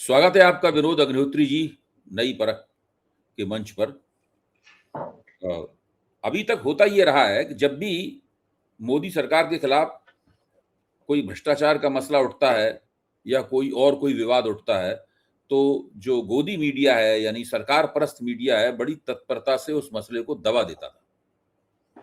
स्वागत है आपका विनोद अग्निहोत्री जी नई परख के मंच पर। अ, अभी तक होता ये रहा है कि जब भी मोदी सरकार के खिलाफ कोई भ्रष्टाचार का मसला उठता है या कोई विवाद उठता है, तो जो गोदी मीडिया है यानी सरकार परस्त मीडिया है, बड़ी तत्परता से उस मसले को दबा देता था।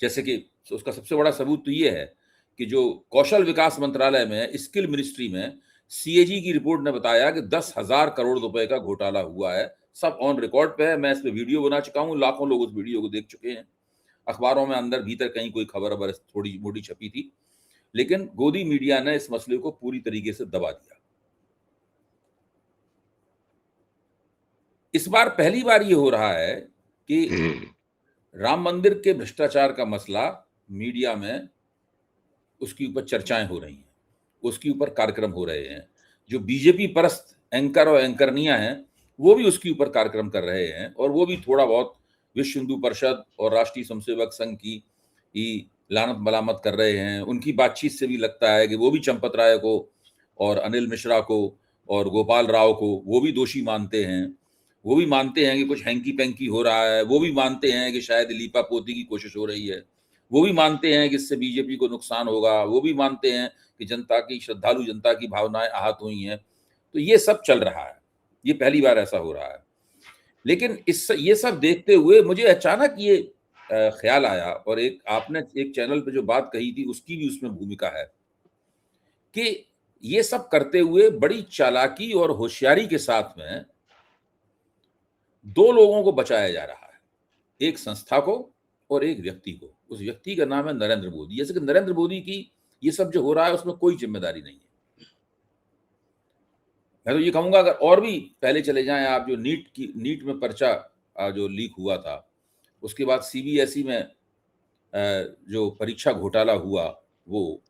जैसे कि उसका सबसे बड़ा सबूत तो ये है कि जो कौशल विकास मंत्रालय में स्किल मिनिस्ट्री में सीएजी की रिपोर्ट ने बताया कि 10,000 करोड़ रुपए का घोटाला हुआ है। सब ऑन रिकॉर्ड पे है। मैं इस पे वीडियो बना चुका हूं, लाखों लोग उस वीडियो को देख चुके हैं। अखबारों में अंदर भीतर कहीं कोई खबर थोड़ी मोटी छपी थी, लेकिन गोदी मीडिया ने इस मसले को पूरी तरीके से दबा दिया। इस बार पहली बार ये हो रहा है कि राम मंदिर के भ्रष्टाचार का मसला मीडिया में उसके ऊपर चर्चाएं हो रही हैं, उसके ऊपर कार्यक्रम हो रहे हैं। जो बीजेपी परस्त एंकर और एंकरनियां हैं वो भी उसके ऊपर कार्यक्रम कर रहे हैं, और वो भी थोड़ा बहुत विश्व हिंदू परिषद और राष्ट्रीय स्वयंसेवक संघ की लानत मलामत कर रहे हैं। उनकी बातचीत से भी लगता है कि वो भी चंपत राय को और अनिल मिश्रा को और गोपाल राव को वो भी दोषी मानते हैं। वो भी मानते हैं कि कुछ हैंकी पैंकी हो रहा है। वो भी मानते हैं कि शायद लीपा पोती की कोशिश हो रही है। वो भी मानते हैं कि इससे बीजेपी को नुकसान होगा। वो भी मानते हैं कि जनता की, श्रद्धालु जनता की भावनाएं आहत हुई हैं। तो ये सब चल रहा है। ये पहली बार ऐसा हो रहा है। लेकिन ये सब देखते हुए मुझे अचानक ये ख्याल आया, और आपने एक चैनल पे जो बात कही थी उसकी भी उसमें भूमिका है, कि ये सब करते हुए बड़ी चालाकी और होशियारी के साथ में दो लोगों को बचाया जा रहा है, एक संस्था को और एक व्यक्ति को। उस व्यक्ति का नाम है नरेंद्र मोदी। जैसे कि नरेंद्र मोदी की ये सब जो हो रहा है उसमें कोई जिम्मेदारी नहीं है। मैं तो ये कहूंगा अगर और भी पहले चले जाएं आप, जो नीट में पर्चा जो लीक हुआ था, उसके बाद सीबीएसई में जो परीक्षा घोटाला हुआ, वो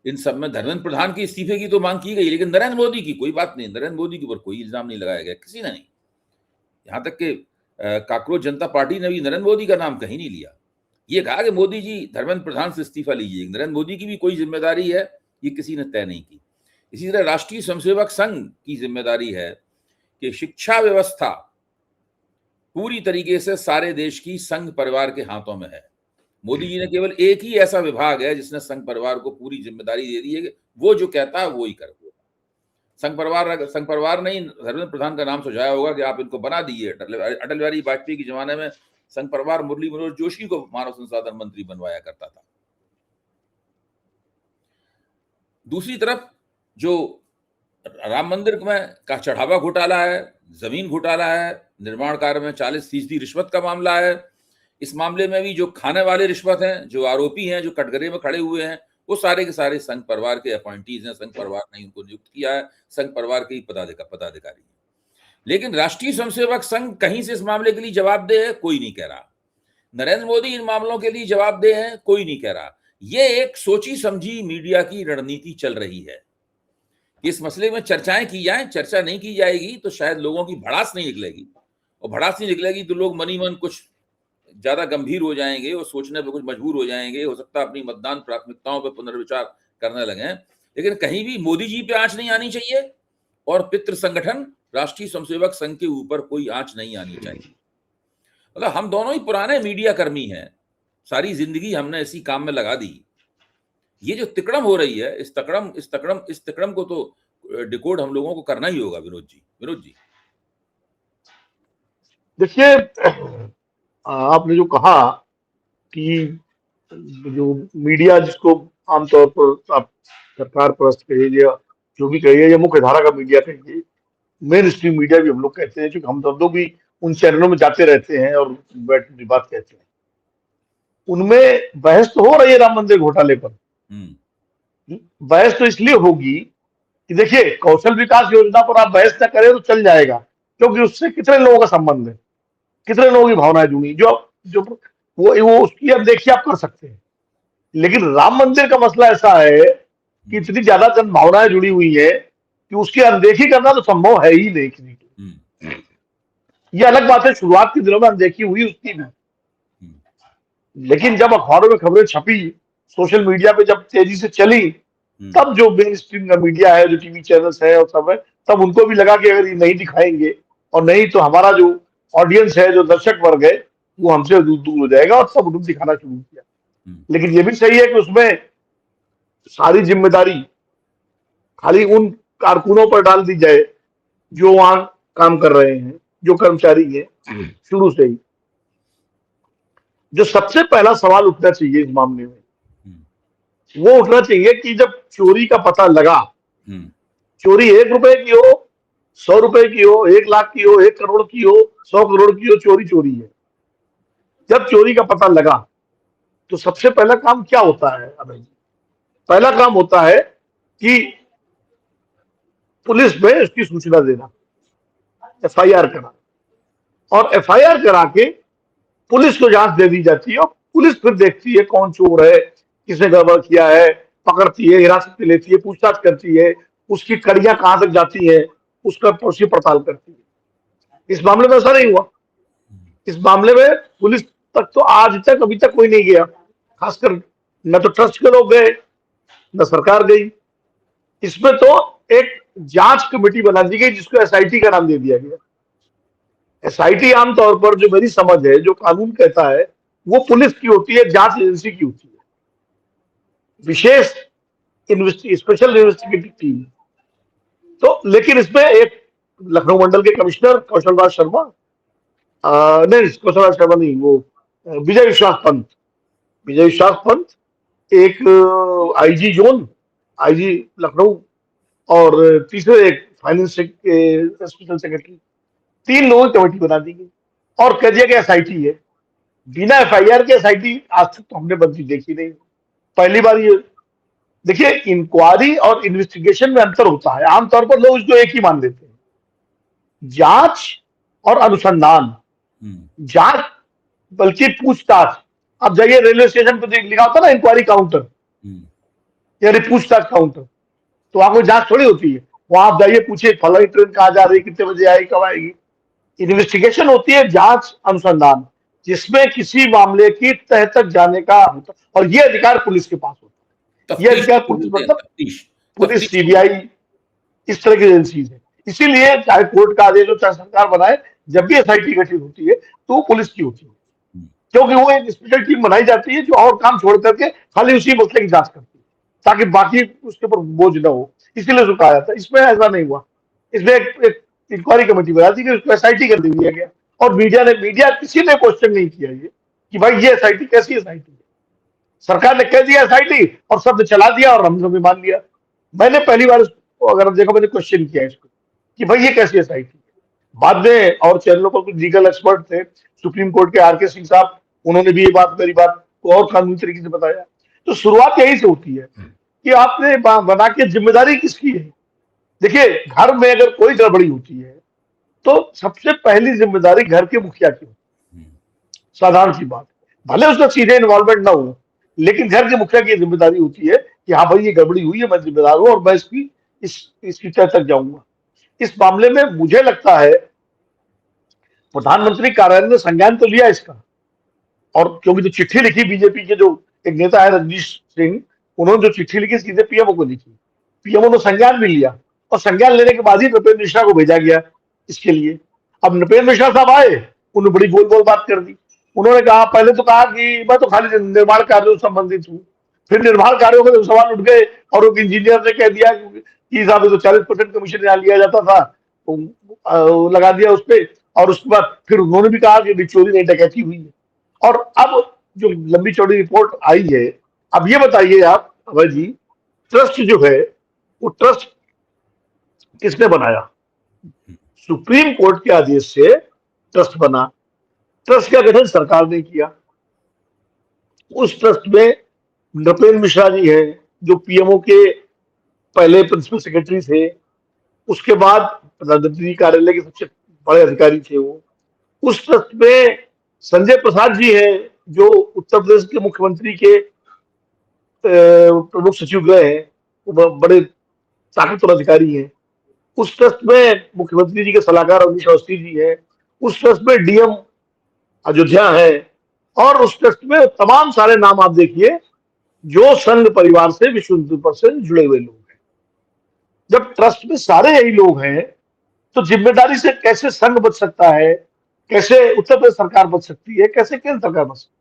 इन सब में धर्मेंद्र प्रधान के इस्तीफे की तो मांग की गई, लेकिन नरेंद्र मोदी की कोई बात नहीं। नरेंद्र मोदी के ऊपर कोई इल्जाम नहीं लगाया गया, किसी ने नहीं। यहां तक कि काकरोच जनता पार्टी ने भी नरेंद्र मोदी का नाम कहीं नहीं लिया। ये कहा कि मोदी जी धर्मेंद्र प्रधान से इस्तीफा लीजिए। नरेंद्र मोदी की भी कोई जिम्मेदारी है ये किसी ने तय नहीं की। इसी तरह राष्ट्रीय स्वयंसेवक संघ की जिम्मेदारी है कि शिक्षा व्यवस्था पूरी तरीके से सारे देश की संघ परिवार के हाथों में है। मोदी जी ने केवल एक ही ऐसा विभाग है जिसने संघ परिवार को पूरी जिम्मेदारी दे दी है कि वो जो कहता है वो ही करे। संघ परिवार ने धर्मेंद्र प्रधान का नाम सुझाया होगा कि आप इनको बना दिए। अटल बिहारी वाजपेयी के जमाने में संघ परिवार मुरली मनोहर जोशी को मानव संसाधन मंत्री बनवाया करता था। दूसरी तरफ जो राम मंदिर में का चढ़ावा घोटाला है, जमीन घोटाला है, निर्माण कार्य में 40% रिश्वत का मामला है। इस मामले में भी जो खाने वाले रिश्वत हैं, जो आरोपी हैं, जो कटघरे में खड़े हुए हैं, वो सारे के सारे संघ परिवार के अपॉइंटीज हैं। संघ परिवार ने उनको नियुक्त किया है, संघ परिवार के ही पदाधिकारी हैं। लेकिन राष्ट्रीय स्वयंसेवक संघ कहीं से इस मामले के लिए जवाबदेह है, कोई नहीं कह रहा। नरेंद्र मोदी इन मामलों के लिए जवाबदेह हैं, कोई नहीं कह रहा। ये एक सोची समझी मीडिया की रणनीति चल रही है। इस मसले में चर्चाएं की जाए, चर्चा नहीं की जाएगी तो शायद लोगों की भड़ास नहीं निकलेगी, और भड़ास नहीं निकलेगी तो लोग मनी मन कुछ ज्यादा गंभीर हो जाएंगे और सोचने पर कुछ मजबूर हो जाएंगे। हो सकता है अपनी मतदान प्राथमिकताओं पर पुनर्विचार करने लगे। लेकिन कहीं भी मोदी जी पे आंच नहीं आनी चाहिए, और पितृ संगठन राष्ट्रीय स्वयंसेवक संघ के ऊपर कोई आंच नहीं आनी चाहिए। मतलब हम दोनों ही पुराने मीडिया कर्मी हैं, सारी जिंदगी हमने इसी काम में लगा दी। ये जो तिकड़म हो रही है, इस तिकड़म को तो डिकोड हम लोगों को करना ही होगा। विनोद जी देखिए, आपने जो कहा कि जो मीडिया जिसको आमतौर पर आप सरकार परस्त कहिए या जो भी कहिए या मुख्य धारा का मीडिया कहिए, मेन स्ट्रीम मीडिया भी हम लोग कहते हैं, क्योंकि हम सब लोग भी उन चैनलों में जाते रहते हैं और बैठ बात कहते हैं। उनमें बहस तो हो रही है राम मंदिर घोटाले पर। बहस तो इसलिए होगी कि देखिए, कौशल विकास योजना पर आप बहस न करें तो चल जाएगा, क्योंकि उससे कितने लोगों का संबंध है, कितने लोगों की भावनाएं जुड़ी, जो जो वो उसकी अब देखिए आप कर सकते हैं। लेकिन राम मंदिर का मसला ऐसा है कि इतनी ज्यादा जन भावनाएं जुड़ी हुई है कि उसकी अनदेखी करना तो संभव है ही नहीं किसी को। ये अलग बात है, शुरुआत के दिनों में अनदेखी हुई उसकी भी, लेकिन जब अखबारों में खबरें छपी, सोशल मीडिया पे जब तेजी से चली, तब जो मेन स्ट्रीम का मीडिया है, जो टीवी चैनल्स है और सब है, तब उनको भी लगा कि अगर ये नहीं दिखाएंगे और नहीं तो हमारा जो ऑडियंस है, जो दर्शक वर्ग है, वो हमसे दूर दूर हो जाएगा, और सब उन्होंने दिखाना शुरू किया। लेकिन ये भी सही है कि उसमें सारी जिम्मेदारी खाली उन कारकुनों पर डाल दी जाए जो वहां काम कर रहे हैं, जो कर्मचारी हैं शुरू से ही। जो सबसे पहला सवाल उठना चाहिए इस मामले में, वो उठना चाहिए कि जब चोरी का पता लगा, चोरी 1 रुपए की हो, 100 रुपए की हो, 1 लाख की हो, 1 करोड़ की हो, 100 करोड़ की हो, चोरी चोरी है। जब चोरी का पता लगा तो सबसे पहला काम क्या होता है अभय जी? पहला काम होता है कि पुलिस में उसकी सूचना देना, एफआईआर करना, और एफआईआर करा के पुलिस को जांच दे दी जाती है, और पुलिस फिर देखती है कौन चोर है, किसने गड़बड़ किया है, पकड़ती है, हिरासत में लेती है, पूछताछ करती है, उसकी कड़ियां कहां तक जाती है, उसका पड़ोसी पड़ताल करती है। इस मामले में ऐसा नहीं हुआ। इस मामले में पुलिस तक तो आज तक अभी तक कोई नहीं गया, खासकर न तो ट्रस्ट के लोग गए, न सरकार गई। इसमें तो एक जांच कमेटी बना दी गई जिसको एसआईटी का नाम दे दिया गया। एसआईटी आमतौर पर, जो मेरी समझ है, जो कानून कहता है, वो पुलिस की होती है, जांच एजेंसी की होती है, विशेष स्पेशल इन्वेस्टिगेटिव टीम। तो लेकिन इसमें एक लखनऊ मंडल के कमिश्नर कौशल राज शर्मा, नहीं कौशल राज शर्मा नहीं, वो विजय विश्वास पंत, विजय विश्वास पंत, एक आईजी जोन, आईजी लखनऊ, और तीसरे एक फाइनेंस के स्पेशल सेक्रेटरी, 3 लोगों की कमेटी बना दी गई और कह दिया कि एसआईटी है। बिना एफआईआर के एसआईटी आज तक तो हमने बनती देखी नहीं, पहली बार ये। देखिए, इंक्वायरी और इन्वेस्टिगेशन में अंतर होता है। आमतौर पर लोग इसको एक ही मान लेते हैं, जांच और अनुसंधान। जांच बल्कि पूछताछ। अब जाइए रेलवे स्टेशन पर लिखा होता ना इंक्वायरी काउंटर, यानी पूछताछ काउंटर, तो वहां कोई जांच थोड़ी होती है। वहां आप जाइए, पूछिए फलानी ट्रेन कहां जा रही है, कितने बजे आएगी, कब आएगी। इन्वेस्टिगेशन होती है जांच अनुसंधान, जिसमें किसी मामले की तह तक जाने का होता, और ये अधिकार पुलिस के पास होता है। ये अधिकार पुलिस, मतलब पुलिस, सीबीआई, इस तरह की एजेंसीज है। इसीलिए चाहे कोर्ट का आदेश हो, चाहे सरकार बनाए, जब भी एसआईटी गठित होती है तो वो पुलिस की होती है, क्योंकि वो एक स्पेशल टीम बनाई जाती है जो और काम छोड़ करके खाली उसी मसले की जांच करती है, ताकि बाकी उसके ऊपर बोझ न हो। इसीलिए उसको कहा जाता है। इसमें ऐसा नहीं हुआ। इसमें एक इंक्वायरी कमेटी बना दी गई, उसको एसआईटी कर दिया गया, और मीडिया किसी ने क्वेश्चन नहीं किया ये कि भाई ये एसआईटी कैसी एसआईटी है। सरकार ने कह दिया एसआईटी, और सबने चला दिया, और हमने भी मान लिया। मैंने पहली बार इसको, अगर देखो, मैंने क्वेश्चन किया इसको कि भाई ये कैसी एसआईटी है। बाद में और चैनलों पर कुछ लीगल एक्सपर्ट थे, सुप्रीम कोर्ट के आरके सिंह साहब, उन्होंने भी ये बात, मेरी बात को और कानूनी तरीके से बताया। तो शुरुआत यही से होती है कि आपने बना के जिम्मेदारी किसकी है। देखिए, घर में अगर कोई गड़बड़ी होती है तो सबसे पहली जिम्मेदारी घर के मुखिया की होती है, साधारण सी बात। भले उसका सीधे इन्वॉल्वमेंट ना हो, लेकिन घर के मुखिया की जिम्मेदारी होती है कि हाँ भाई ये गड़बड़ी हुई है, मैं जिम्मेदार हूं, और मैं इसकी तह तक जाऊंगा। इस मामले में मुझे लगता है प्रधानमंत्री कार्यालय ने संज्ञान तो लिया इसका, और क्योंकि जो चिट्ठी लिखी बीजेपी के जो एक नेता है रजनीश सिंह, उन्होंने जो चिट्ठी लिखी सीधे पीएमओ को लिखी, पीएमओ ने संज्ञान भी लिया, और संज्ञान लेने के बाद ही नृपेंद्र मिश्रा को भेजा गया इसके लिए। अब नृपेंद्र मिश्रा साहब आए, उन्होंने बड़ी गोल गोल बात कर दी। उन्होंने कहा, पहले तो कहा कि मैं तो खाली निर्माण कार्यों से संबंधित हूँ, फिर निर्माण कार्यों में सवाल उठ गए, और एक इंजीनियर ने कह दिया कि साहब तो 40% कमीशन यहाँ लिया जाता था, तो लगा दिया उस पर। और उसके बाद फिर उन्होंने भी कहा कि चोरी नहीं, डकैती हुई है। और अब जो लंबी चौड़ी रिपोर्ट आई है, अब ये बताइए आप अभय जी, ट्रस्ट जो है, वो ट्रस्ट किसने बनाया? सुप्रीम कोर्ट के आदेश से ट्रस्ट बना। ट्रस्ट का गठन सरकार ने किया। उस ट्रस्ट में नृपेंद्र मिश्रा जी हैं, जो पीएमओ के पहले प्रिंसिपल सेक्रेटरी थे, उसके बाद प्रधानमंत्री कार्यालय के सबसे बड़े अधिकारी थे वो। उस ट्रस्ट में संजय प्रसाद जी हैं, जो उत्तर प्रदेश के मुख्यमंत्री के प्रमुख सचिव रहे हैं, वो बड़े ताकतवर अधिकारी हैं। उस ट्रस्ट में मुख्यमंत्री जी के सलाहकार अवनीश अवस्थी जी हैं। उस ट्रस्ट में डीएम अयोध्या है, और उस ट्रस्ट में तमाम सारे नाम आप देखिए जो संघ परिवार से विश्व हिंदू परिषद से जुड़े हुए लोग हैं। जब ट्रस्ट में सारे यही लोग हैं, तो जिम्मेदारी से कैसे संघ बच सकता है, कैसे उत्तर प्रदेश सरकार बच सकती है, कैसे केंद्र सरकार बच सकती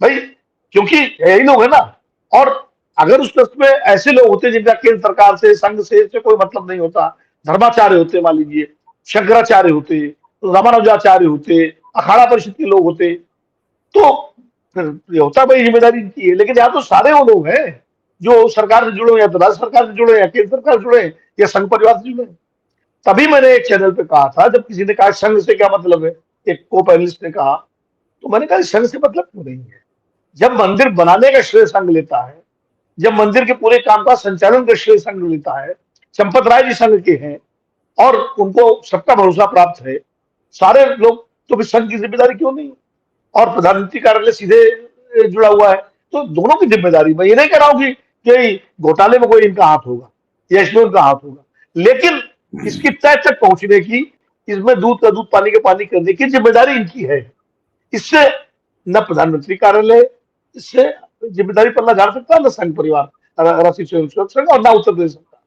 है भाई? क्योंकि यही लोग है ना। और अगर उस ट्रस्ट में ऐसे लोग होते जिनका केंद्र सरकार से, संघ से कोई मतलब नहीं होता, धर्माचार्य होते, मान लीजिए शंकराचार्य होते, रामानुजाचार्य होते, अखाड़ा परिषद के लोग होते, तो फिर ये होता भाई जिम्मेदारी इनकी है। लेकिन यहाँ तो सारे वो लोग हैं जो सरकार से जुड़े हुए, या तो राज्य सरकार से जुड़े, या केंद्र सरकार से जुड़े, या संघ परिवार से जुड़े। तभी मैंने एक चैनल पे कहा था, जब किसी ने कहा संघ से क्या मतलब है, एक को पैनलिस्ट ने कहा, तो मैंने कहा संघ से मतलब क्यों नहीं है? जब मंदिर बनाने का श्रेय संघ लेता है, जब मंदिर के पूरे काम का संचालन का श्रेय संघ लेता है, चंपत राय जी संघ के हैं और उनको सबका भरोसा प्राप्त है, सारे लोग, तो फिर संघ की जिम्मेदारी क्यों नहीं? और प्रधानमंत्री कार्यालय सीधे जुड़ा हुआ है, तो दोनों की जिम्मेदारी। मैं ये नहीं कह रहा हूं कि घोटाले में कोई इनका हाथ होगा या इसमें उनका हाथ होगा, लेकिन इसकी तय तक पहुंचने की, इसमें दूध का दूध पानी का पानी करने की जिम्मेदारी इनकी है। इससे न प्रधानमंत्री कार्यालय इससे जिम्मेदारी पर न झाड़ सकता, न संघ परिवार, राष्ट्रीय स्वयंसेवक संघ, और न उत्तर प्रदेश सरकार।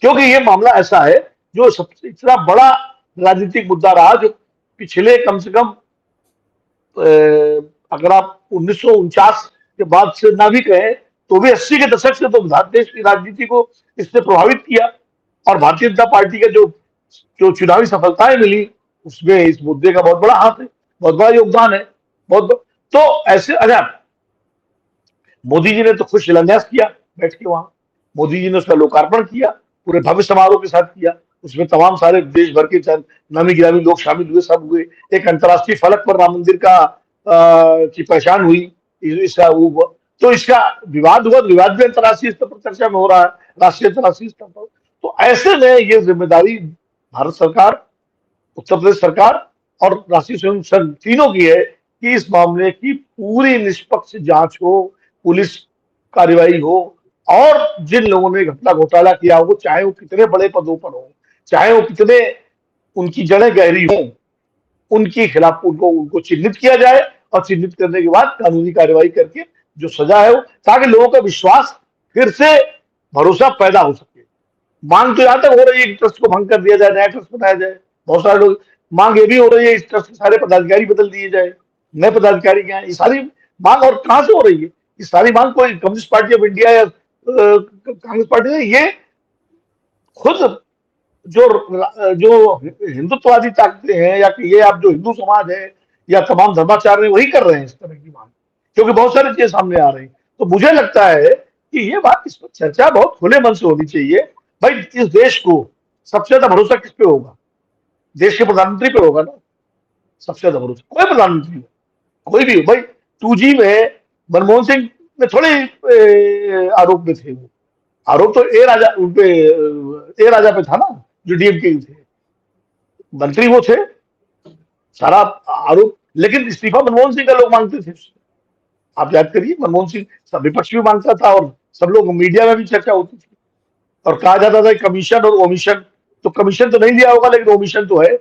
क्योंकि ये मामला ऐसा है जो सबसे इतना बड़ा राजनीतिक मुद्दा रहा, जो पिछले कम से कम अगर आप 1949 के बाद से ना भी कहें, तो भी 80 के दशक से तो भारत देश की राजनीति को इसने प्रभावित किया। और भारतीय जनता पार्टी का जो जो चुनावी सफलताएं मिली, उसमें इस मुद्दे का बहुत बड़ा हाथ है, बहुत बड़ा योगदान है, तो ऐसे। अच्छा, मोदी जी ने तो खुद शिलान्यास किया बैठ के वहां, मोदी जी ने उसका लोकार्पण किया, पूरे भव्य समारोह के साथ किया। उसमें तमाम सारे देश भर के नामी गिरामी लोग शामिल हुए, सब हुए। एक अंतर्राष्ट्रीय फलक पर राम मंदिर का की पहचान हुई। इसका तो इसका विवाद हुआ, विवाद भी अंतर्राष्ट्रीय स्तर पर चर्चा में हो रहा है, राष्ट्रीय अंतर्राष्ट्रीय स्तर पर। तो ऐसे में ये जिम्मेदारी भारत सरकार, उत्तर प्रदेश सरकार और राष्ट्रीय स्वयं संघ तीनों की है कि इस मामले की पूरी निष्पक्ष जांच हो, पुलिस कार्रवाई हो, और जिन लोगों ने घपला घोटाला किया हो, चाहे वो कितने बड़े पदों पर हो, चाहे वो कितने उनकी जड़ें गहरी हो, उनके खिलाफ उनको उनको चिन्हित किया जाए, और चिन्हित करने के बाद कानूनी कार्रवाई करके जो सजा है वो, ताकि लोगों का विश्वास फिर से, भरोसा पैदा हो सके। मांग तो यहां तक हो रही है कि ट्रस्ट को भंग कर दिया जाए, नया ट्रस्ट बनाया जाए। बहुत सारे लोग, मांग ये भी हो रही है इस ट्रस्ट के सारे पदाधिकारी बदल दिए जाए, नए पदाधिकारी क्या है, ये सारी मांग। और कहां से हो रही है ये सारी मांग? कोई कम्युनिस्ट पार्टी ऑफ इंडिया या कांग्रेस पार्टी है, ये खुद जो जो हिंदुत्ववादी ताकतें हैं, या कि ये आप जो हिंदू समाज है या तमाम धर्माचार्य, वही कर रहे हैं इस तरह की मांग, क्योंकि बहुत सारी चीजें सामने आ रही। तो मुझे लगता है कि ये बात, इस पर चर्चा बहुत खुले मन से होनी चाहिए। भाई, इस देश को सबसे ज्यादा भरोसा किस पे होगा? देश के प्रधानमंत्री पे होगा ना सबसे ज्यादा भरोसा। कोई प्रधानमंत्री हो, कोई भी हो भाई। 2G में मनमोहन सिंह में थोड़े आरोप में थे वो, आरोप तो ए राजा उनपे, ए राजा पे था ना, जो डीएमके थे, मंत्री वो थे, सारा आरोप। लेकिन इस्तीफा मनमोहन सिंह का लोग मांगते थे। आप याद करिए, मनमोहन सिंह सब विपक्ष भी मांगता था, और सब लोग, मीडिया में भी चर्चा होती थी, और कहा जाता था कमीशन और ओमिशन। तो कमीशन तो नहीं दिया होगा, लेकिन ओमिशन तो है।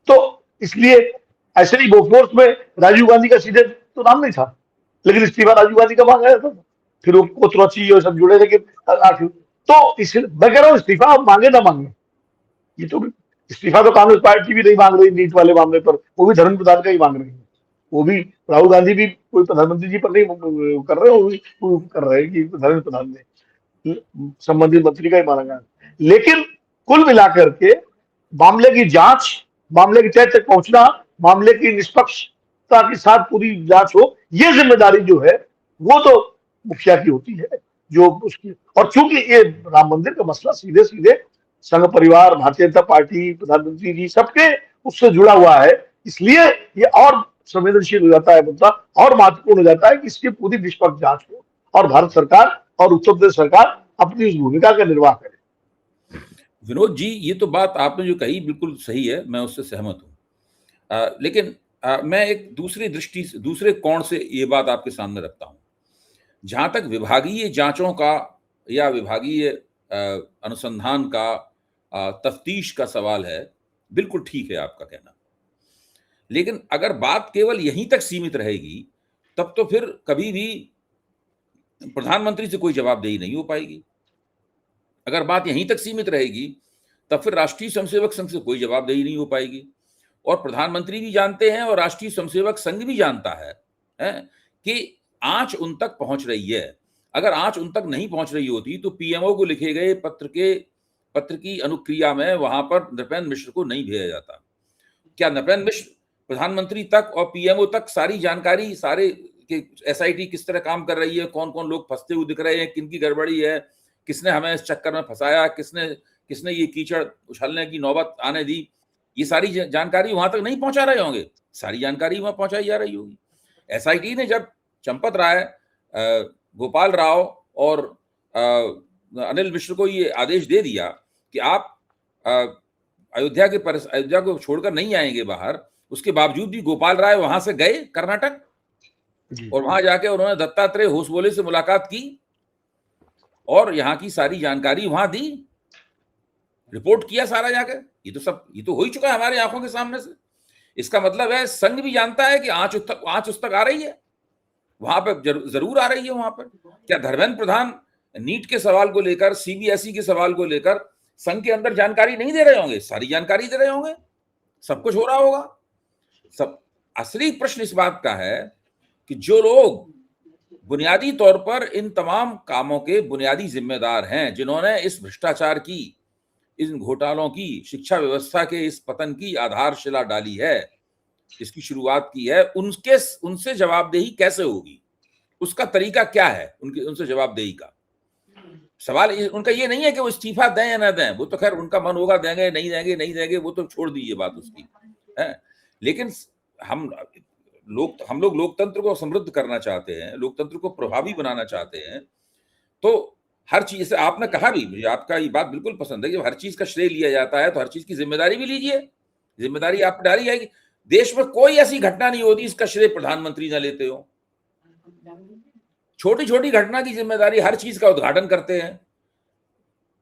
तो इसलिए ऐसे ही बोफोर्स में राजीव गांधी का सीधे तो नाम नहीं था, लेकिन इस्तीफा राजीव गांधी का मांगा जाता था। फिर वो कोतवाची और सब जुड़े, लेकिन आखिर तो इस, मैं कह रहा हूँ इस्तीफा आप मांगे ना मांगे, ये तो इस्तीफा तो कांग्रेस पार्टी भी नहीं मांग रही नीट वाले मामले पर, वो भी धर्मेंद्र प्रधान का ही मांग रही है। वो भी, राहुल गांधी भी कोई प्रधानमंत्री जी पर नहीं कर रहे, वो कर रहे हैं कि धर्मेंद्र प्रधान ने संबंधित मंत्री का ही मांगा। लेकिन कुल मिलाकर के मामले की जांच, मामले की तह तक पहुंचना, मामले की निष्पक्षता के साथ पूरी जांच हो, ये जिम्मेदारी जो है वो तो मुखिया की होती है, जो उसकी। और चूंकि ये राम मंदिर का मसला सीधे सीधे संघ परिवार, भारतीय जनता पार्टी, प्रधानमंत्री जी सबके उससे जुड़ा हुआ है, इसलिए ये और संवेदनशील हो जाता है मुद्दा, और महत्वपूर्ण हो जाता है कि इसकी पूरी निष्पक्ष जांच हो, और भारत सरकार और उत्तर प्रदेश सरकार अपनी उस भूमिका का निर्वाह करे। विनोद जी, ये तो बात आपने जो कही बिल्कुल सही है, मैं उससे सहमत हूँ। लेकिन मैं एक दूसरी दृष्टि से, दूसरे कोण से ये बात आपके सामने रखता हूँ। जहाँ तक विभागीय जांचों का या विभागीय अनुसंधान का, तफ्तीश का सवाल है, बिल्कुल ठीक है आपका कहना। लेकिन अगर बात केवल यहीं तक सीमित रहेगी, तब तो फिर कभी भी प्रधानमंत्री से कोई जवाबदेही नहीं हो पाएगी। अगर बात यहीं तक सीमित रहेगी तब फिर राष्ट्रीय स्वयंसेवक संघ से कोई जवाबदेही नहीं हो पाएगी। और प्रधानमंत्री भी जानते हैं और राष्ट्रीय स्वयंसेवक संघ भी जानता है कि आंच उन तक पहुंच रही है। अगर आंच उन तक नहीं पहुंच रही होती तो पीएमओ को लिखे गए पत्र की अनुक्रिया में वहां पर नृपेंद्र मिश्र को नहीं भेजा जाता। क्या नृपेंद्र मिश्र प्रधानमंत्री तक और पीएमओ तक सारी जानकारी, सारे कि एसआईटी किस तरह काम कर रही है, कौन कौन लोग फंसते हुए दिख रहे हैं, किनकी गड़बड़ी है, किसने हमें इस चक्कर में फंसाया, किसने ये कीचड़ उछलने की नौबत आने दी, ये सारी जानकारी वहां तक नहीं पहुंचा रहे होंगे। सारी जानकारी वहां पहुंचाई जा रही होगी। एसआईटी ने जब चंपत राय, गोपाल राव और अनिल मिश्र को ये आदेश दे दिया कि आप अयोध्या को छोड़कर नहीं आएंगे बाहर, उसके बावजूद भी गोपाल राय वहां से गए कर्नाटक और वहां जाके उन्होंने दत्तात्रेय होसबोले से मुलाकात की और यहाँ की सारी जानकारी वहां दी, रिपोर्ट किया सारा जाकर। ये तो हो ही चुका है हमारी आंखों के सामने से। इसका मतलब है संघ भी जानता है कि आंच उस तक आ रही है, वहां पर जरूर आ रही है। वहां पर क्या धर्मेंद्र प्रधान नीट के सवाल को लेकर, सीबीएसई के सवाल को लेकर संघ के अंदर जानकारी नहीं दे रहे होंगे? सारी जानकारी दे रहे होंगे, सब कुछ हो रहा होगा। सब असली प्रश्न इस बात का है कि जो लोग बुनियादी तौर पर इन तमाम कामों के बुनियादी जिम्मेदार हैं, जिन्होंने इस भ्रष्टाचार की, इन घोटालों की, शिक्षा व्यवस्था के इस पतन की आधारशिला डाली है, इसकी शुरुआत की है, उनसे जवाबदेही कैसे होगी? उसका तरीका क्या है उनसे जवाबदेही का? सवाल उनका ये नहीं है कि वो इस्तीफा दें या ना दें, वो तो खैर उनका मन होगा, देंगे नहीं देंगे वो तो छोड़ दीजिए बात उसकी है। लेकिन हम लोग लोकतंत्र को समृद्ध करना चाहते हैं, लोकतंत्र को प्रभावी बनाना चाहते हैं। तो हर चीज से आपने कहा भी, मुझे आपका ये बात बिल्कुल पसंद है कि हर चीज का श्रेय लिया जाता है, तो हर चीज की जिम्मेदारी भी लीजिए। जिम्मेदारी आप डाली है कि देश में कोई ऐसी घटना नहीं होती इसका श्रेय प्रधानमंत्री ना लेते हो। छोटी छोटी घटना की जिम्मेदारी, हर चीज का उद्घाटन करते हैं।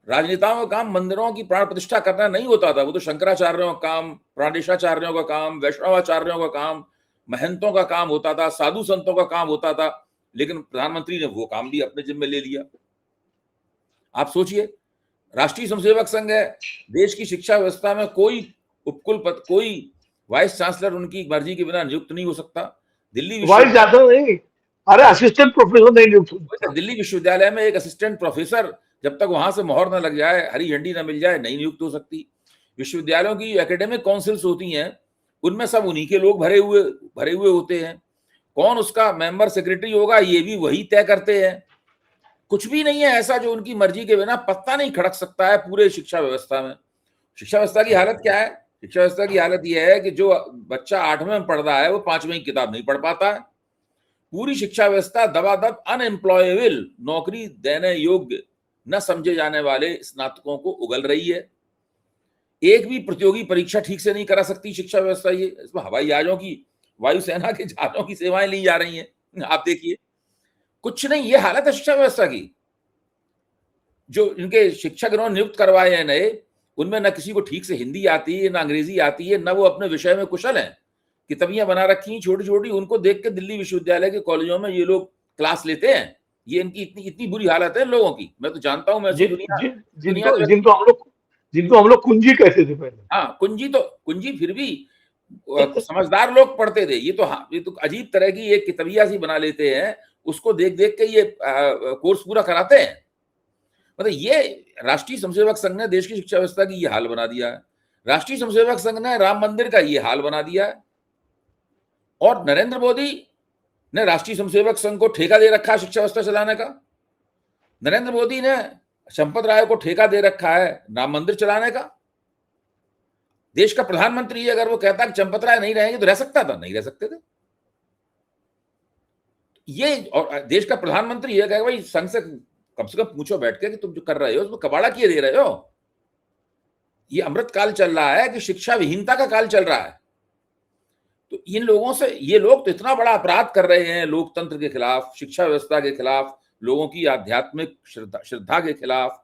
राजनेताओं का काम मंदिरों की प्राण प्रतिष्ठा करना नहीं होता था, वो तो शंकराचार्यों का काम, प्राणेशाचार्यों का काम, वैष्णवाचार्यों का काम, महंतों का काम होता था, साधु संतों का काम होता था। लेकिन प्रधानमंत्री ने वो काम भी अपने जिम्मे ले लिया। आप सोचिए, राष्ट्रीय स्वयंसेवक संघ है, देश की शिक्षा व्यवस्था में कोई उपकुलपति, कोई वाइस चांसलर उनकी मर्जी के बिना नियुक्त नहीं हो सकता। वाइस चांसलर नहीं, अरे असिस्टेंट प्रोफेसर नहीं नियुक्त हो। दिल्ली विश्वविद्यालय में एक असिस्टेंट प्रोफेसर जब तक वहां से मोहर न लग जाए, हरी झंडी न मिल जाए, नहीं नियुक्त हो सकती। विश्वविद्यालयों की एकेडमिक काउंसिल्स होती हैं, उनमें सब उन्हीं के लोग भरे हुए होते हैं। कौन उसका मेंबर सेक्रेटरी होगा ये भी वही तय करते हैं। कुछ भी नहीं है ऐसा जो उनकी मर्जी के बिना पत्ता नहीं खड़क सकता है पूरे शिक्षा व्यवस्था में। शिक्षा व्यवस्था की हालत क्या है? शिक्षा व्यवस्था की हालत यह है कि जो बच्चा 8वें में पढ़ रहा है वो 5वीं की किताब नहीं पढ़ पाता है। पूरी शिक्षा व्यवस्था दबादब अनएम्प्लॉयबल, नौकरी देने योग्य न समझे जाने वाले स्नातकों को उगल रही है। एक भी प्रतियोगी परीक्षा ठीक से नहीं करा सकती शिक्षा व्यवस्था। ये इसमें हवाई जहाजों की, वायुसेना के जहाजों की सेवाएं ली जा रही हैं। आप देखिए, कुछ नहीं, ये हालत है शिक्षा व्यवस्था की। जो इनके शिक्षक इन्होंने नियुक्त करवाए हैं नए, उनमें न किसी को ठीक से हिंदी आती है, न अंग्रेजी आती है, न वो अपने विषय में कुशल हैं। किताबियां बना रखी छोटी छोटी, उनको देख के दिल्ली विश्वविद्यालय के कॉलेजों में ये लोग क्लास लेते हैं। ये इनकी इतनी बुरी हालत है लोगों की। मैं तो जानता हूं, मैं जिनको हम लोग कुंजी कहते थे पहले। हाँ, कुंजी फिर भी समझदार लोग पढ़ते थे। ये तो अजीब तरह की एक किताबिया सी बना लेते हैं, उसको देख देख के ये कोर्स पूरा कराते हैं। मतलब ये राष्ट्रीय स्वयंसेवक संघ ने देश की शिक्षा व्यवस्था की ये हाल बना दिया है। राष्ट्रीय स्वयंसेवक संघ ने राम मंदिर का ये हाल बना दिया है। और नरेंद्र मोदी ने राष्ट्रीय स्वयंसेवक संघ को ठेका दे रखा है शिक्षा व्यवस्था चलाने का। नरेंद्र मोदी ने चंपत राय को ठेका दे रखा है राम मंदिर चलाने का। देश का प्रधानमंत्री अगर वो कहता कि चंपत राय नहीं रहेंगे तो रह सकता था? नहीं रह सकते थे। ये और देश का प्रधानमंत्री ये कहेगा भाई संघ से कम पूछो बैठ के कि तुम जो कर रहे हो उसमें कबाड़ा किए दे रहे हो। ये अमृत काल चल रहा है कि शिक्षा विहीनता का काल चल रहा है। तो इन लोगों से, ये लोग तो इतना बड़ा अपराध कर रहे हैं लोकतंत्र के खिलाफ, शिक्षा व्यवस्था के खिलाफ, लोगों की आध्यात्मिक श्रद्धा के खिलाफ,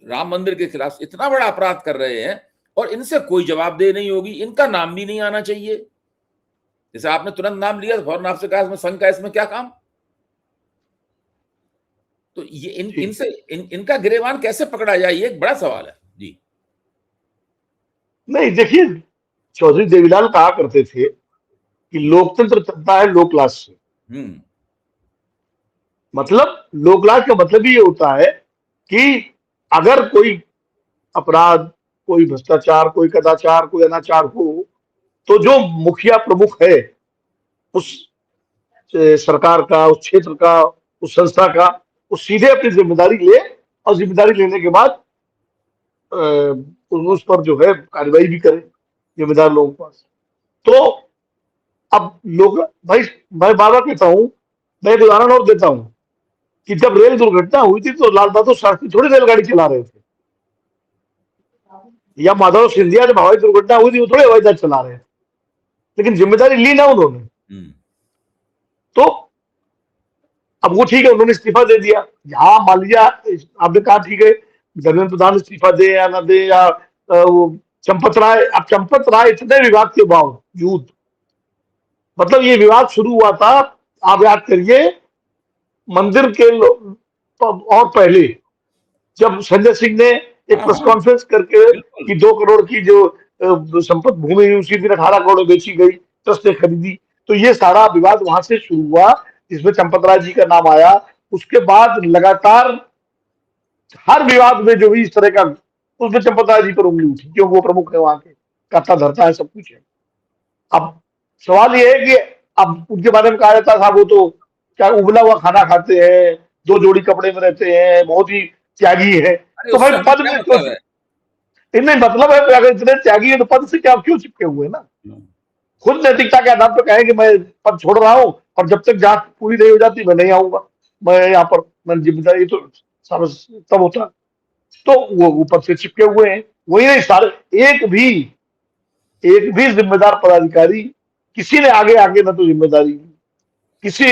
राम मंदिर के खिलाफ इतना बड़ा अपराध कर रहे हैं और इनसे कोई जवाबदेही नहीं होगी। इनका नाम भी नहीं आना चाहिए। जैसे आपने तुरंत नाम लिया तो फौरन आपसे कहा इसमें संघ का इसमें क्या काम? तो ये इनसे इनका गिरेबान कैसे पकड़ा जाए, ये एक बड़ा सवाल है जी। नहीं, देखिए, चौधरी देवीलाल कहा करते थे कि लोकतंत्र चलता है लो क्लास से। मतलब लो क्लास का मतलब ये होता है कि अगर कोई अपराध, कोई भ्रष्टाचार, कोई कदाचार, कोई अनाचार हो, तो जो मुखिया प्रमुख है उस सरकार का, उस क्षेत्र का, उस संस्था का, वो सीधे अपनी जिम्मेदारी ले, और जिम्मेदारी लेने के बाद उस पर जो है कार्रवाई भी करे जिम्मेदार लोगों के पास। तो अब लोग, भाई मैं बार बार कहता हूं, मैं एक उदाहरण और देता हूं कि जब रेल दुर्घटना हुई थी तो लाल बहादुर शास्त्री थोड़ी रेलगाड़ी चला रहे थे, या माधव सिंधिया जब हवाई दुर्घटना हुई थी वो थोड़े हवाई जहाज चला रहे थे, लेकिन जिम्मेदारी ली ना उन्होंने। तो अब वो ठीक है, उन्होंने इस्तीफा दे दिया। यहाँ मान लिया आपने कहा ठीक है, धर्मेंद्र प्रधान इस्तीफा दे या ना दे, या वो चंपत राय, अब चंपत राय इतने विवाद के बावजूद, मतलब ये विवाद शुरू हुआ था, आप याद करिए, मंदिर के और पहले, जब संजय सिंह ने एक प्रेस कॉन्फ्रेंस करके कि 2 करोड़ की जो संपत्ति भूमि उसी दिन 18 करोड़ बेची गई, ट्रस्ट ने खरीदी। तो ये सारा विवाद वहां से शुरू हुआ, जिसमें चंपत राय जी का नाम आया। उसके बाद लगातार हर विवाद में जो भी इस तरह का, उसमें चंपत राय जी पर उंगली उठी, क्योंकि वो प्रमुख है वहां के, करता धरता है, सब कुछ है। अब सवाल ये है कि अब उनके बारे में कहा जाता था वो तो क्या उबला हुआ खाना खाते हैं, 2 जोड़ी कपड़े में रहते हैं, बहुत ही त्यागी है। तो भाई पद में क्यों, इनमें मतलब है, अगर इतने त्यागी है तो पद से क्या क्यों चिपके हुए ना? खुद नैतिकता के आधार पर कहें कि मैं पद छोड़ रहा हूं, और जब तक जांच पूरी नहीं हो जाती मैं नहीं आऊंगा, मैं यहाँ पर, मैं जिम्मेदारी, तो सारा तब होता। तो वो ऊपर से चिपके हुए हैं। वही नहीं, सारे एक भी जिम्मेदार पदाधिकारी, किसी ने आगे आगे ना तो जिम्मेदारी किसी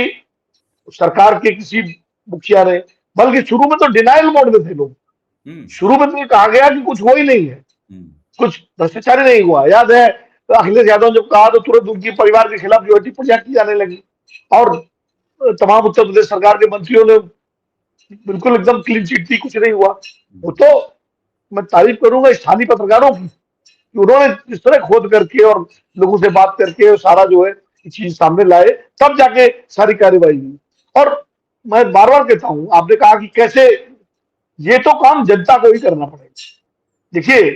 सरकार के किसी मुखिया ने, बल्कि शुरू में तो डिनाइल मोड में थे लोग। शुरू में तो ये कहा गया कि कुछ हो ही नहीं है, कुछ भ्रष्टाचार नहीं हुआ। याद है तो अखिलेश यादव ने जब कहा तो तुरंत उनके परिवार के खिलाफ जो टिप्पणियां की जाने लगी, और तमाम उत्तर प्रदेश सरकार के मंत्रियों ने बिल्कुल एकदम क्लीन चिट थी, कुछ नहीं हुआ। वो तो मैं तारीफ करूंगा स्थानीय पत्रकारों की, उन्होंने इस तरह खोद करके और लोगों से बात करके सारा जो है चीज सामने लाए, तब जाके सारी कार्रवाई हुई। और मैं बार बार कहता हूं, आपने कहा कि कैसे, ये तो काम जनता को ही करना पड़ेगा। देखिए,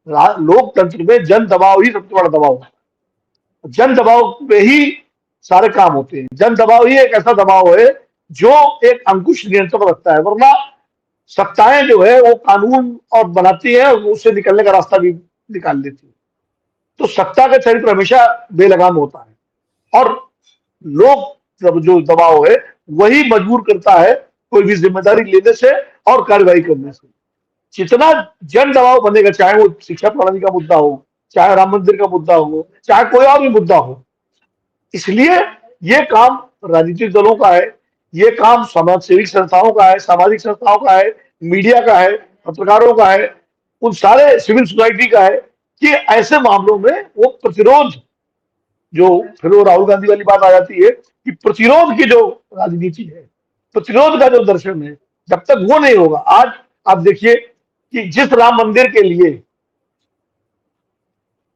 लोकतंत्र में जन दबाव ही सबसे बड़ा दबाव है। जन दबाव पे ही सारे काम होते हैं। जन दबाव ही एक ऐसा दबाव है जो एक अंकुश नियंत्रण रखता है, वरना सत्ताएं जो है वो कानून और बनाती है, उससे निकलने का रास्ता भी निकाल देती है। तो सत्ता का चरित्र हमेशा बेलगाम होता है, और लोग जो दबाव है वही मजबूर करता है कोई भी जिम्मेदारी लेने से और कार्रवाई करने से। जितना जन दबाव बनेगा, चाहे वो शिक्षा प्रणाली का मुद्दा हो, चाहे राम मंदिर का मुद्दा हो, चाहे कोई और भी मुद्दा हो, इसलिए ये काम राजनीतिक दलों का है, ये काम समाज सेवी संस्थाओं का है, सामाजिक संस्थाओं का है, मीडिया का है, पत्रकारों का है, उन सारे सिविल सोसाइटी का है कि ऐसे मामलों में वो प्रतिरोध, जो फिर वो राहुल गांधी वाली बात आ जाती है कि प्रतिरोध की जो राजनीति है, प्रतिरोध का जो दर्शन है, जब तक वो नहीं होगा। आज आप देखिए कि जिस राम मंदिर के लिए,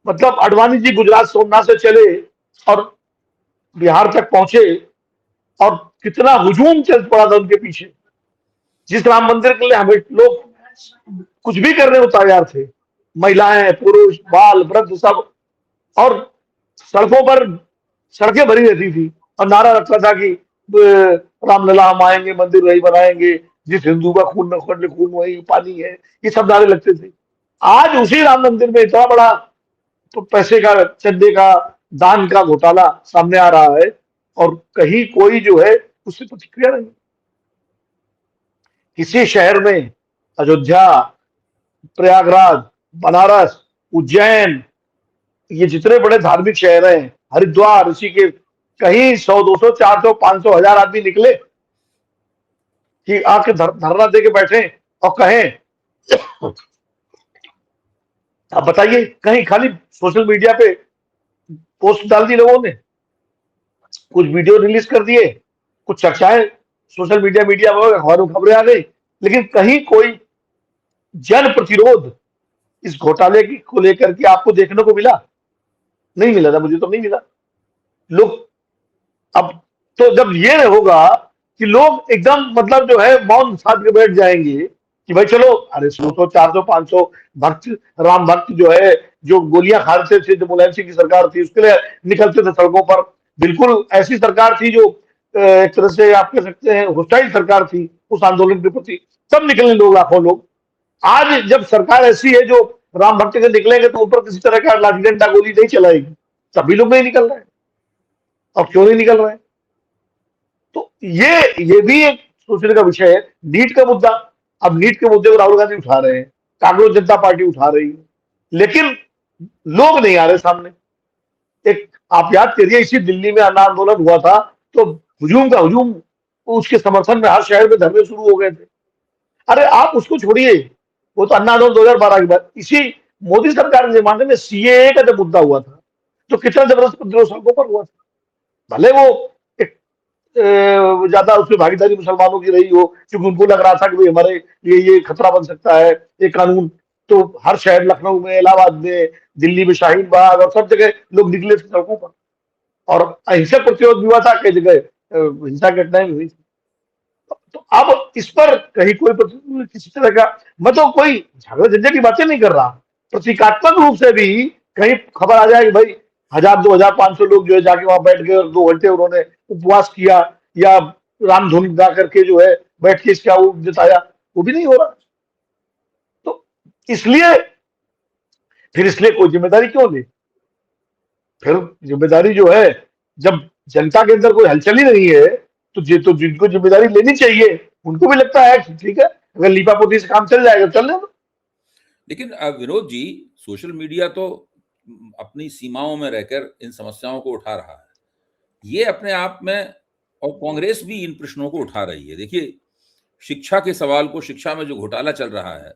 मतलब अडवाणी जी गुजरात सोमनाथ से चले और बिहार तक पहुंचे, और कितना हुजूम चल पड़ा था उनके पीछे, जिस राम मंदिर के लिए हमें लोग कुछ भी करने को तैयार थे, महिलाएं, पुरुष, बाल, वृद्ध, सब। और सड़कों पर सड़कें भरी रहती थी, और नारा रखता था कि रामलला हम आएंगे, मंदिर वही बनाएंगे, जिस हिंदू का खून न खंड खून वही पानी है, ये सब नारे लगते थे। आज उसी राम मंदिर में इतना बड़ा तो पैसे का, चंदे का, दान का घोटाला सामने आ रहा है, और कहीं कोई जो है उससे प्रतिक्रिया नहीं। किसी शहर में, अयोध्या, प्रयागराज, बनारस, उज्जैन, ये जितने बड़े धार्मिक शहर हैं, हरिद्वार, ऋषिकेश, कहीं 100, 200, 400, 500, 1000 आदमी निकले कि आके धरना दे के बैठे और कहें, आप बताइए, कहीं खाली सोशल मीडिया पे पोस्ट डाल दी लोगों ने, कुछ वीडियो रिलीज कर दिए, कुछ चर्चाएं सोशल मीडिया मीडिया में अखबारों में खबरें आ गई, लेकिन कहीं कोई जन प्रतिरोध इस घोटाले की को लेकर के आपको देखने को मिला? नहीं मिला था, मुझे तो नहीं मिला। लोग अब तो जब ये होगा कि लोग एकदम मतलब जो है मौन साध के बैठ जाएंगे कि भाई चलो, अरे 100 400 500 भक्त, राम भक्त जो है, जो गोलियां खा रहे थे जो मुलायम सिंह की सरकार थी उसके लिए निकलते थे सड़कों पर, बिल्कुल ऐसी सरकार थी जो एक तरह से आप कह सकते हैं होस्टाइल सरकार थी उस आंदोलन के प्रति, तब निकले लोग, लाखों लोग। आज जब सरकार ऐसी है जो राम भक्त के निकलेंगे तो ऊपर किसी तरह का लाठी डंडा गोली नहीं चलाएगी, तभी लोग नहीं निकल रहे हैं। अब क्यों नहीं निकल रहे हैं? तो ये भी एक सोचने का विषय है। नीट का मुद्दा, अब नीट के मुद्दे को राहुल गांधी उठा रहे हैं, कांग्रेस जनता पार्टी उठा रही है, लेकिन लोग नहीं आ रहे सामने। एक आप याद करिए, इसी दिल्ली में अन्ना आंदोलन हुआ था तो हुजूम का हुजूम, उसके समर्थन में हर शहर में धरने शुरू हो गए थे। अरे आप उसको छोड़िए, वो तो अन्ना आंदोलन 2012 की बात। इसी मोदी सरकार के जमाने में सीएए का जब मुद्दा हुआ था तो कितना जबरदस्त प्रतिरोध सड़कों पर हुआ था। भले वो एक ज्यादा उसमें भागीदारी मुसलमानों की रही हो, क्योंकि उनको लग रहा था कि भाई हमारे लिए ये खतरा बन सकता है ये कानून, तो हर शहर, लखनऊ में, इलाहाबाद में, दिल्ली में शाहीन बाग और सब जगह लोग निकले थे सड़कों पर, और अहिंसक प्रतिरोध भी हुआ था, कई जगह हिंसा की घटनाएं भी हुई थी। तो अब इस पर कहीं कोई किसी तरह का, मैं तो कोई झगड़े झंझट की बातें नहीं कर रहा, प्रतीकात्मक रूप से भी कहीं खबर आ जाए कि भाई 1000 2000 500 लोग जो है जाके वहां बैठ गए और 2 घंटे उन्होंने उपवास किया, या रामधुन गा करके जो है बैठ के इसका वो जताया, वो भी नहीं हो रहा। तो इसलिए फिर इसलिए कोई जिम्मेदारी क्यों ले? फिर जिम्मेदारी जो है, जब जनता के अंदर कोई हलचल ही नहीं है तो जिनको जिम्मेदारी लेनी चाहिए उनको भी लगता है कि ठीक है, अगर लीपापोती से काम चल जाएगा चल लेना। लेकिन विनोद जी, सोशल मीडिया तो अपनी सीमाओं में रहकर इन समस्याओं को उठा रहा है, ये अपने आप में, और कांग्रेस भी इन प्रश्नों को उठा रही है। देखिए, शिक्षा के सवाल को, शिक्षा में जो घोटाला चल रहा है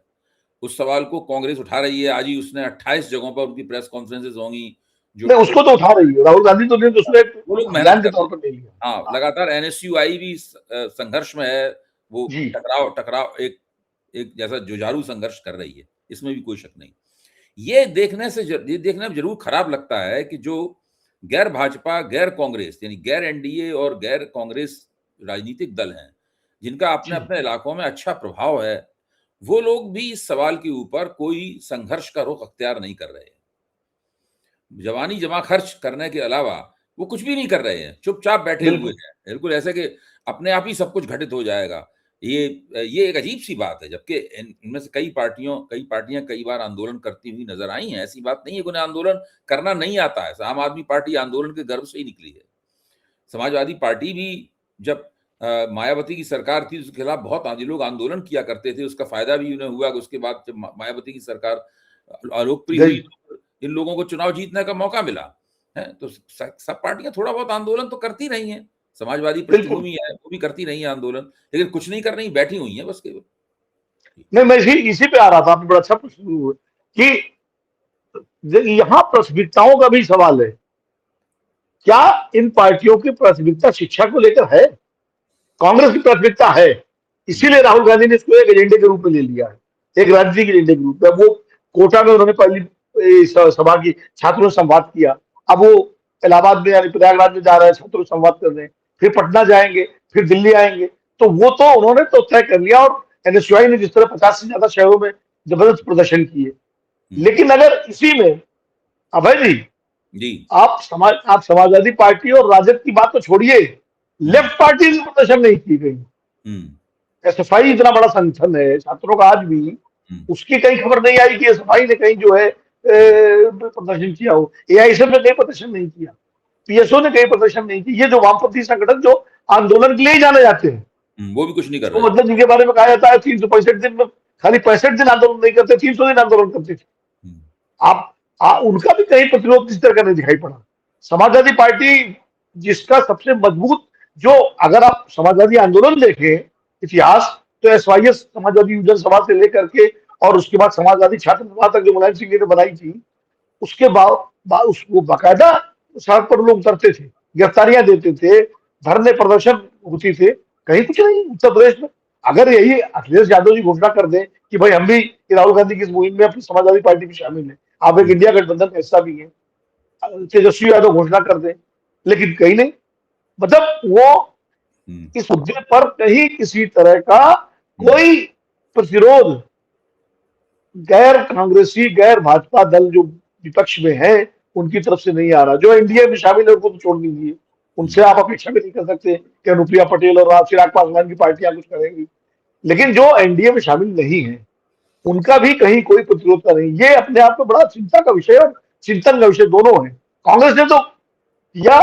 उस सवाल को कांग्रेस उठा रही है। आज ही उसने 28 जगहों पर उनकी प्रेस कॉन्फ्रेंसेस होंगी, जो नहीं, उसको तो उठा रही है राहुल गांधी, तो ने तो उसको एक वो लोग मेहनत अभियान के कर तौर रहे पर ले लिया। हैं। हाँ, लगातार एनएसयूआई भी संघर्ष में है, वो जी टकराव टकराव एक एक जैसा जुझारू संघर्ष कर रही है, इसमें भी कोई शक नहीं। ये देखने में जरूर खराब लगता है कि जो गैर भाजपा, गैर कांग्रेस, यानी गैर एनडीए और गैर कांग्रेस राजनीतिक दल हैं, जिनका अपने जी अपने इलाकों में अच्छा प्रभाव है, वो लोग भी इस सवाल के ऊपर कोई संघर्ष का रुख अख्तियार नहीं कर रहे हैं। जवानी जमा खर्च करने के अलावा वो कुछ भी नहीं कर रहे हैं, चुपचाप बैठे हुए बिल्कुल हैं, बिल्कुल ऐसे कि अपने आप ही सब कुछ घटित हो जाएगा। ये एक अजीब सी बात है, जबकि इनमें से कई पार्टियां कई बार आंदोलन करती हुई नजर आई हैं। ऐसी बात नहीं है कि उन्हें आंदोलन करना नहीं आता है। आम आदमी पार्टी आंदोलन के गर्भ से ही निकली है। समाजवादी पार्टी भी जब मायावती की सरकार थी उसके खिलाफ बहुत लोग आंदोलन किया करते थे, उसका फायदा भी उन्हें हुआ कि उसके बाद जब मायावती की सरकार अलोकप्रिय हुई गई। तो इन लोगों को चुनाव जीतने का मौका मिला है। तो सब पार्टियां थोड़ा बहुत आंदोलन तो करती रही हैं। समाजवादी बिल्कुल, पृष्ठभूमि है, वो भी करती रही है आंदोलन, लेकिन कुछ नहीं कर रही, बैठी हुई हैं बस केवल। नहीं मैं इसी पे आ रहा था, आपने बड़ा अच्छा प्रश्न कि यहाँ प्राथमिकताओं का भी सवाल है। क्या इन पार्टियों की प्राथमिकता शिक्षा को लेकर है? कांग्रेस की प्राथमिकता है, इसीलिए राहुल गांधी ने इसको एक एजेंडे के रूप में ले लिया है, एक राजनीतिक एजेंडे के रूप में। वो कोटा में उन्होंने पहली सभा की, छात्रों से संवाद किया। अब वो इलाहाबाद में यानी प्रयागराज में जा रहे हैं छात्रों से संवाद करने, फिर पटना जाएंगे, फिर दिल्ली आएंगे। तो वो तो उन्होंने तो तय कर लिया। और एनएसयूआई ने जिस तरह 50 से ज्यादा शहरों में जबरदस्त प्रदर्शन किए, लेकिन अगर इसी में, अभय जी, जी आप समाजवादी पार्टी और राजद की बात तो छोड़िए, लेफ्ट पार्टी की प्रदर्शन नहीं की गई। एसएफआई इतना बड़ा संगठन है छात्रों का, आज भी उसकी कहीं खबर नहीं आई कि एसएफआई ने कहीं जो है प्रदर्शन किया हो। एआईएसएफ ने कहीं प्रदर्शन नहीं किया, पीएसओ ने कहीं प्रदर्शन नहीं किया। ये जो वामपंथी संगठन जो आंदोलन के लिए ही जाने जाते हैं, वो भी कुछ नहीं कर तो रहे। मतलब जिनके बारे में कहा जाता है 365 दिन में, खाली 65 दिन आंदोलन नहीं करते, 300 दिन आंदोलन करते थे। उनका भी कहीं प्रतिरोध किसी तरह का नहीं दिखाई पड़ा। समाजवादी पार्टी जिसका सबसे मजबूत, जो अगर आप समाजवादी आंदोलन देखें इतिहास, तो एसवाईएस समाजवादी यूनियन सभा से लेकर के और उसके बाद समाजवादी छात्र सभा तक जो मुलायम सिंह ने बनाई थी, उसके बाद उसको बाकायदा सड़क पर लोग उतरते थे, गिरफ्तारियां देते थे, धरने प्रदर्शन होती थे। कहीं कुछ नहीं उत्तर प्रदेश में। अगर यही अखिलेश यादव जी घोषणा कर दें कि भाई हम भी राहुल गांधी की इस मुहिम में अपनी समाजवादी पार्टी में शामिल है, आप एक इंडिया गठबंधन का हिस्सा भी है, तेजस्वी यादव घोषणा कर दें, लेकिन कहीं नहीं। मतलब वो इस मुद्दे पर कहीं किसी तरह का कोई प्रतिरोध गैर कांग्रेसी गैर भाजपा दल जो विपक्ष में है उनकी तरफ से नहीं आ रहा। जो एनडीए में शामिल है उनको तो छोड़ दीजिए, उनसे आप अपेक्षा भी नहीं कर सकते कि अनुप्रिया पटेल और चिराग पासवान की पार्टियां कुछ करेंगी। लेकिन जो एनडीए में शामिल नहीं है उनका भी कहीं कोई प्रतिरोध का नहीं। ये अपने आप में बड़ा चिंता का विषय और चिंतन का विषय दोनों है। कांग्रेस ने तो या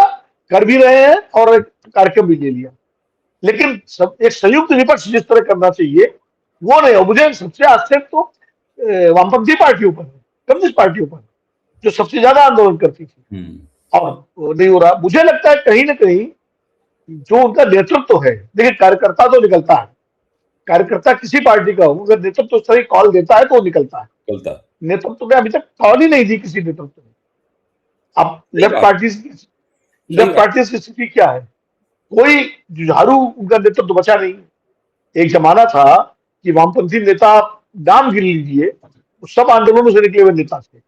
कर भी रहे हैं और एक कार्यक्रम भी ले लिया, लेकिन एक संयुक्त विपक्ष जिस तरह करना चाहिए वो नहीं। और मुझे सबसे आश्चर्य तो वामपंथी पार्टियों पर, कम्युनिस्ट पार्टियों पर, जो सबसे ज्यादा आंदोलन करती थी, और वो नहीं हो रहा। मुझे लगता है कहीं ना कहीं जो उनका नेतृत्व है, देखिए कार्यकर्ता तो निकलता है, कार्यकर्ता किसी पार्टी का हो अगर नेतृत्व उस तरह कॉल देता है तो वो निकलता है। नेतृत्व में अभी तक कॉल ही नहीं दी किसी नेतृत्व ने। अब लेफ्ट पार्टी की स्थिति क्या है, कोई जुझारू उनका नेतृत्व बचा नहीं। एक जमाना था कि वामपंथी नेता नाम गिन लीजिए, सब आंदोलनों से निकले हुए नेता थे,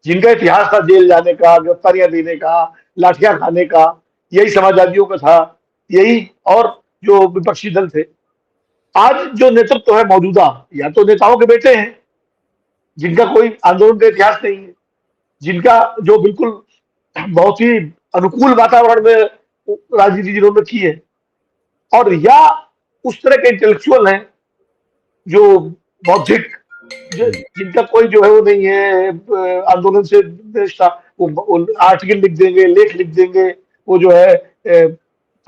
जिनका इतिहास था जेल जाने का, गिरफ्तारियां देने का, लाठियां खाने का। यही समाजवादियों का था, यही और जो विपक्षी दल थे। आज जो नेतृत्व है मौजूदा, या तो नेताओं के बेटे हैं जिनका कोई आंदोलन का इतिहास नहीं है, जिनका जो बिल्कुल बहुत ही अनुकूल वातावरण में राजनीति जिन्होंने की है, और या उस तरह के इंटेलेक्चुअल हैं जो बौद्धिक, जिनका कोई जो है वो नहीं है आंदोलन से निष्ठा। वो आर्टिकल लिख देंगे, लेख लिख देंगे, वो जो है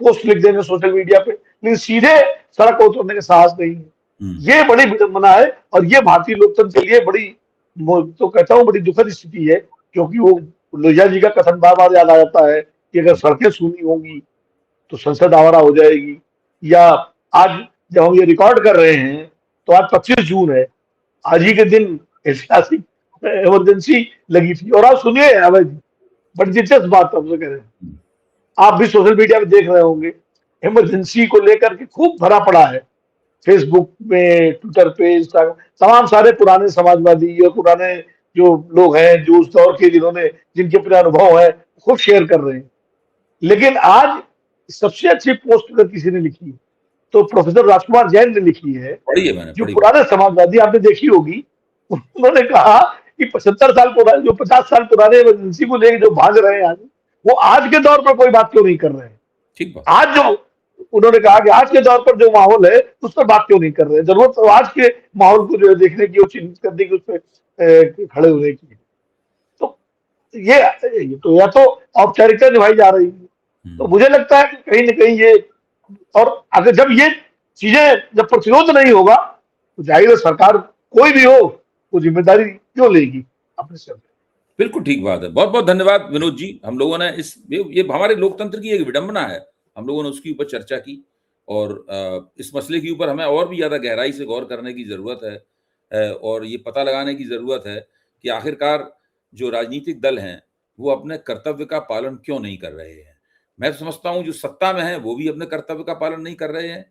पोस्ट लिख देंगे सोशल मीडिया पे, लेकिन सीधे सड़क को उतरने का साहस नहीं है। ये बड़ी विडंबना है और ये भारतीय लोकतंत्र के लिए बड़ी, तो कहता हूँ बड़ी दुखद स्थिति है। क्योंकि वो लोहिया जी का कथन बार बार याद आ जाता है कि अगर सड़कें सूनी होंगी तो संसद आवारा हो जाएगी। या आज जब हम ये रिकॉर्ड कर रहे हैं तो आज 25 जून है, आज ही के दिन ऐतिहासिक इमरजेंसी लगी थी। और आप सुनिए अभय जी, बड़ी दिलचस्प बात आपसे कह रहे हैं, आप भी सोशल मीडिया में देख रहे होंगे, इमरजेंसी को लेकर के खूब भरा पड़ा है फेसबुक में, ट्विटर पे, इंस्टाग्राम, तमाम सारे पुराने समाजवादी और पुराने जो लोग हैं जो उस दौर के जिन्होंने जिनके अपने अनुभव है खूब शेयर कर रहे हैं। लेकिन आज सबसे अच्छी पोस्ट अगर किसी ने लिखी है तो प्रोफेसर राजकुमार जैन ने लिखी है, जो पुराने समाजवादी आपने देखी होगी। उन्होंने कहा कि 75 साल पुराने, जो 50 साल पुराने इमरजेंसी को लेकर जो भाग रहे हैं आज, वो आज के दौर पर कोई बात क्यों नहीं कर रहे हैं। आज जो उन्होंने कहा कि आज के दौर पर जो माहौल है उस पर बात क्यों नहीं कर रहे हैं। जरूरत तो आज के माहौल को जो है देखने की और चिन्हित करने की, उस पर खड़े होने की। तो ये तो या तो औपचारिकता निभाई जा रही है। तो मुझे लगता है कि कहीं ना कहीं ये, और अगर जब ये चीजें जब प्रतिरोध नहीं होगा तो जाहिर है सरकार कोई भी हो वो जिम्मेदारी क्यों लेगी अपने सर पे। बिल्कुल ठीक बात है। बहुत बहुत धन्यवाद विनोद जी। हम लोगों ने ये हमारे लोकतंत्र की एक विडंबना है, हम लोगों ने उसके ऊपर चर्चा की और इस मसले के ऊपर हमें और भी ज्यादा गहराई से गौर करने की जरूरत है और ये पता लगाने की जरूरत है कि आखिरकार जो राजनीतिक दल हैं वो अपने कर्तव्य का पालन क्यों नहीं कर रहे हैं। मैं तो समझता हूं जो सत्ता में है वो भी अपने कर्तव्य का पालन नहीं कर रहे हैं।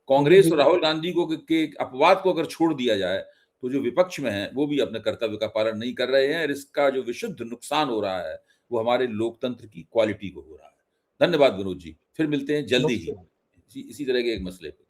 कांग्रेस और राहुल गांधी को के अपवाद को अगर छोड़ दिया जाए तो जो विपक्ष में है वो भी अपने कर्तव्य का पालन नहीं कर रहे हैं और इसका जो विशुद्ध नुकसान हो रहा है वो हमारे लोकतंत्र की क्वालिटी को हो रहा है। धन्यवाद विनोद जी, फिर मिलते हैं जल्दी ही इसी तरह के एक मसले पे।